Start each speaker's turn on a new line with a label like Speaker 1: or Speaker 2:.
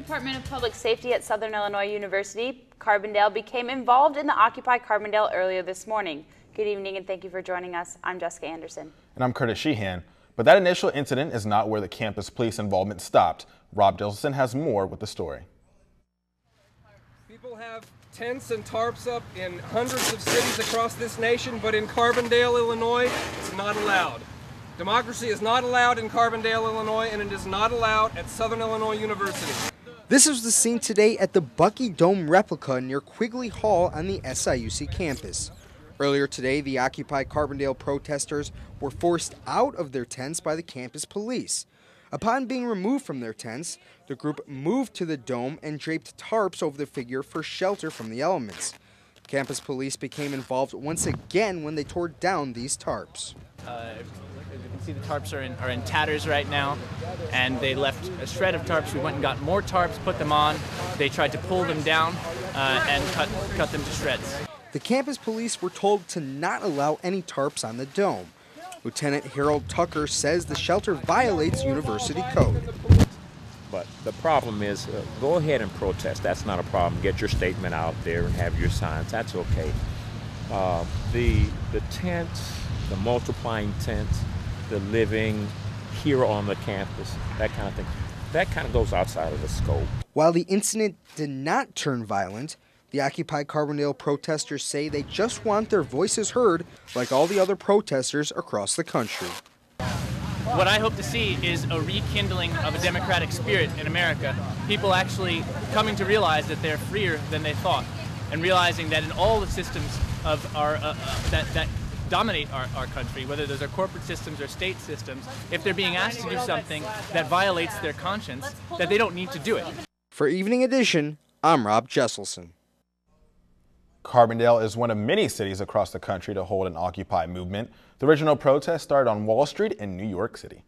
Speaker 1: Department of Public Safety at Southern Illinois University, Carbondale, became involved in the Occupy Carbondale earlier this morning. Good evening and thank you for joining us. I'm Jessica Anderson.
Speaker 2: And I'm Curtis Sheehan. But that initial incident is not where the campus police involvement stopped. Rob Dilson has more with the story.
Speaker 3: People have tents and tarps up in hundreds of cities across this nation, but in Carbondale, Illinois, it's not allowed. Democracy is not allowed in Carbondale, Illinois, and it is not allowed at Southern Illinois University.
Speaker 4: This is the scene today at the Bucky Dome replica near Quigley Hall on the SIUC campus. Earlier today, the Occupy Carbondale protesters were forced out of their tents by the campus police. Upon being removed from their tents, the group moved to the dome and draped tarps over the figure for shelter from the elements. Campus police became involved once again when they tore down these tarps.
Speaker 5: As you can see, the tarps are in tatters right now, and they left a shred of tarps. We went and got more tarps, put them on. They tried to pull them down and cut them to shreds.
Speaker 4: The campus police were told to not allow any tarps on the dome. Lieutenant Harold Tucker says the shelter violates university code.
Speaker 6: But the problem is, go ahead and protest. That's not a problem. Get your statement out there and have your signs. That's okay. The tents, the multiplying tents, the living here on the campus, that kind of thing, that kind of goes outside of the scope.
Speaker 4: While the incident did not turn violent, the Occupy Carbondale protesters say they just want their voices heard like all the other protesters across the country.
Speaker 5: What I hope to see is a rekindling of a democratic spirit in America. People actually coming to realize that they're freer than they thought, and realizing that in all the systems of that dominate our country, whether those are corporate systems or state systems, if they're being asked to do something that violates their conscience, that they don't need to do it.
Speaker 4: For Evening Edition, I'm Rob Jesselson.
Speaker 2: Carbondale is one of many cities across the country to hold an Occupy movement. The original protest started on Wall Street in New York City.